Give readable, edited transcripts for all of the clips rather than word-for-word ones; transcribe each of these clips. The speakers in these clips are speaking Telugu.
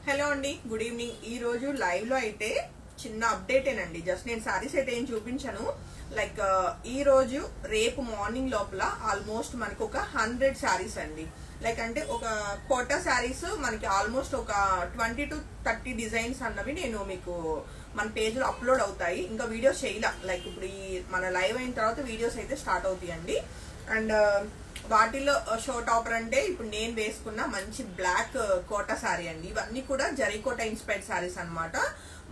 హలో అండి, గుడ్ ఈవినింగ్. ఈ రోజు లైవ్ లో అయితే చిన్న అప్డేట్ ఏనండి. జస్ట్ నేను సారీస్ అయితే ఏం చూపించాను. లైక్ ఈ రోజు రేపు మార్నింగ్ లోపల ఆల్మోస్ట్ మనకు ఒక 100 సారీస్ అండి. లైక్ అంటే ఒక కోటా సారీస్ మనకి ఆల్మోస్ట్ ఒక 20 to 30 డిజైన్స్ అన్నవి నేను మీకు మన పేజ్ లో అప్లోడ్ అవుతాయి. ఇంకా వీడియోస్ చేయలా. లైక్ ఇప్పుడు ఈ మన లైవ్ అయిన తర్వాత వీడియోస్ అయితే స్టార్ట్ అవుతాయండి. అండ్ వాటిలో షో టాపర్ అంటే ఇప్పుడు నేను వేసుకున్న మంచి బ్లాక్ కోటా సారీ అండి. ఇవన్నీ కూడా జరీకోటా ఇన్స్పైర్డ్ సారీస్ అన్నమాట.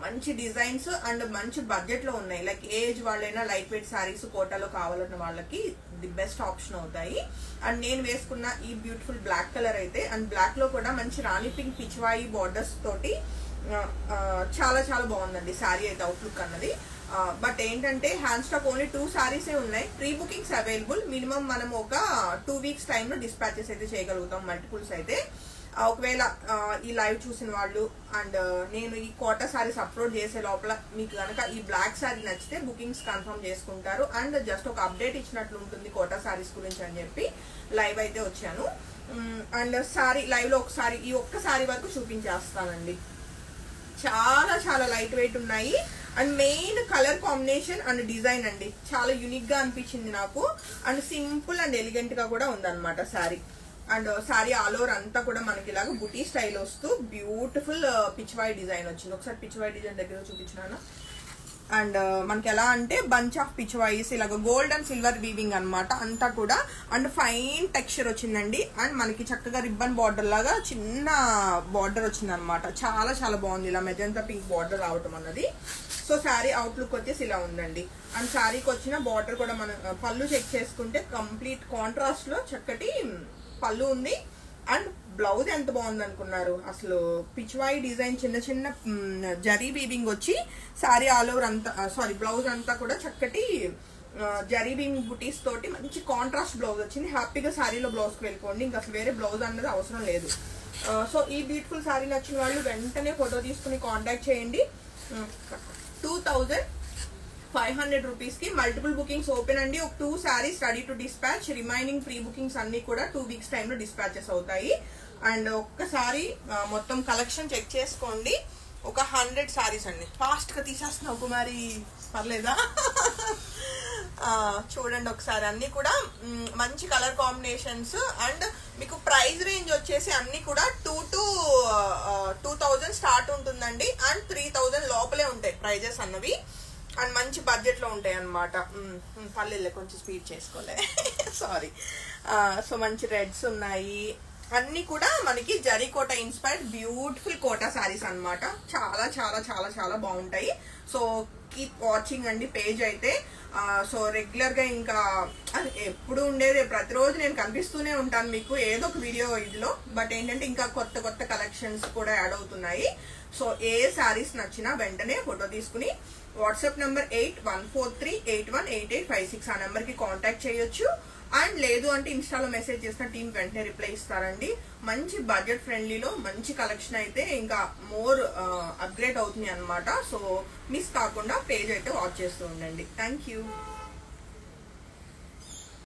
మంచి డిజైన్స్ అండ్ మంచి బడ్జెట్ లో ఉన్నాయి. లైక్ ఏజ్ వాళ్ళైనా లైట్ వెయిట్ సారీస్ కోటాలో కావాలన్న వాళ్ళకి ది బెస్ట్ ఆప్షన్ అవుతాయి. అండ్ నేను వేసుకున్న ఈ బ్యూటిఫుల్ బ్లాక్ కలర్ అయితే అండ్ బ్లాక్ లో కూడా మంచి రాణి పింక్ పిచ్వాయి బార్డర్స్ తోటి చాలా చాలా బాగుందండి సారీ అయితే అవుట్లుక్ అన్నది. బట్ ఏంటంటే హ్యాండ్ స్టాక్ ఓన్లీ 2 సారీసే ఉన్నాయి. Pre bookings available. మినిమం మనం ఒక 2 వీక్స్ టైంలో డిస్పాచెస్ అయితే చేయగలుగుతాం. మల్టిపుల్స్ అయితే ఒకవేళ ఈ లైవ్ చూసిన వాళ్ళు అండ్ నేను ఈ కోటా సారీస్ అప్లోడ్ చేసే లోపల మీకు కనుక ఈ బ్లాక్ సారీ నచ్చితే బుకింగ్స్ కన్ఫర్మ్ చేసుకుంటారు. అండ్ జస్ట్ ఒక అప్డేట్ ఇచ్చినట్లు ఉంటుంది కోటా సారీస్ గురించి అని చెప్పి లైవ్ అయితే వచ్చాను. అండ్ సారీ లైవ్ లో ఒకసారి ఈ ఒక్క సారీ వరకు చూపించేస్తానండి. చాలా చాలా లైట్ వెయిట్ ఉన్నాయి. And main colour combination and design అండి చాలా యూనిక్ గా అనిపించింది నాకు. అండ్ సింపుల్ అండ్ ఎలిగెంట్ గా కూడా ఉందన్నమాట sorry. And sorry all over అంతా కూడా మనకి ఇలాగ బుటీ స్టైల్ వస్తూ బ్యూటిఫుల్ పిచ్వాయి డిజైన్ వచ్చింది. ఒకసారి పిచ్వాయి డిజైన్ దగ్గర చూపించినాను. అండ్ మనకి ఎలా అంటే బంచ్ ఆఫ్ పిచ్వాయిస్ ఇలాగ గోల్డ్ అండ్ సిల్వర్ వీవింగ్ అనమాట అంతా కూడా. అండ్ ఫైన్ టెక్స్చర్ వచ్చిందండి. అండ్ మనకి చక్కగా రిబ్బన్ బార్డర్ లాగా చిన్న బార్డర్ వచ్చింది అనమాట. చాలా చాలా బాగుంది ఇలా మెజంతా పింక్ బార్డర్ రావటం అన్నది. సో శారీ అవుట్లుక్ వచ్చేసి ఇలా ఉందండి. అండ్ శారీకి వచ్చిన బార్డర్ కూడా మనం పళ్ళు చెక్ చేసుకుంటే కంప్లీట్ కాంట్రాస్ట్ లో చక్కటి పళ్ళు ఉంది. అండ్ బ్లౌజ్ ఎంత బాగుంది అనుకున్నారు. అసలు పిచ్వాయి డిజైన్ చిన్న చిన్న జరీ వీవింగ్ వచ్చి శారీ ఆల్ ఓవర్ అంతా బ్లౌజ్ అంతా కూడా చక్కటి జరీ వీవింగ్ బుటీస్ తోటి మంచి కాంట్రాస్ట్ బ్లౌజ్ వచ్చింది. హ్యాపీగా శారీలో బ్లౌజ్ కి వెళ్ళిపోండి. ఇంకా అసలు వేరే బ్లౌజ్ అన్నది అవసరం లేదు. సో ఈ బ్యూటిఫుల్ శారీ నచ్చిన వాళ్ళు వెంటనే ఫోటో తీసుకుని కాంటాక్ట్ చేయండి. 2500 రూపీస్ కి మల్టిపుల్ బుకింగ్స్ ఓపెన్ అండి. ఒక 2 saris ready to dispatch. Remaining pre bookings అన్ని కూడా 2 వీక్స్ టైంలో డిస్పాచెస్ అవుతాయి. అండ్ ఒక్కసారి మొత్తం కలెక్షన్ చెక్ చేసుకోండి. ఒక 100 సారీస్ అండి. ఫాస్ట్ గా తీసేస్తున్నావు కుమారి, పర్లేదా? చూడండి ఒకసారి అన్ని కూడా మంచి కలర్ కాంబినేషన్స్. అండ్ మీకు ప్రైస్ రేంజ్ వచ్చేసి అన్ని కూడా 2 to 2000 స్టార్ట్ ఉంటుందండి. అండ్ 3000 లోపలే ఉంటాయి ప్రైజెస్ అన్నవి. అండ్ మంచి బడ్జెట్ లో ఉంటాయి అనమాట. పల్లెల్లో కొంచెం స్పీడ్ చేసుకోలే సారీ. సో మంచి రెడ్స్ ఉన్నాయి. అన్ని కూడా మనకి జరీకోటా ఇన్స్పైర్డ్ బ్యూటిఫుల్ కోటా సారీస్ అన్నమాట. చాలా చాలా చాలా చాలా బాగుంటాయి. సో కీప్ వాచింగ్ అండి పేజ్ అయితే. సో రెగ్యులర్ గా ఇంకా ఎప్పుడు ఉండేది ప్రతిరోజు నేను కనిపిస్తూనే ఉంటాను మీకు ఏదో ఒక వీడియో ఇదిలో. బట్ ఏంటంటే ఇంకా కొత్త కొత్త కలెక్షన్స్ కూడా యాడ్ అవుతున్నాయి. సో ఏ సారీస్ నచ్చినా వెంటనే ఫోటో తీసుకుని వాట్సాప్ నెంబర్ 8143818856 ఆ నెంబర్ కి కాంటాక్ట్ చేయొచ్చు. అండ్ లేదు అంటే ఇన్స్టాలో మెసేజ్ చేసిన టీం వెంటనే రిప్లై ఇస్తారండి. మంచి బడ్జెట్ ఫ్రెండ్లీలో మంచి కలెక్షన్ అయితే ఇంకా మోర్ అప్గ్రేడ్ అవుతుంది అనమాట. సో మిస్ కాకుండా పేజ్ అయితే వాచ్ చేస్తూ ఉండండి. Thank you.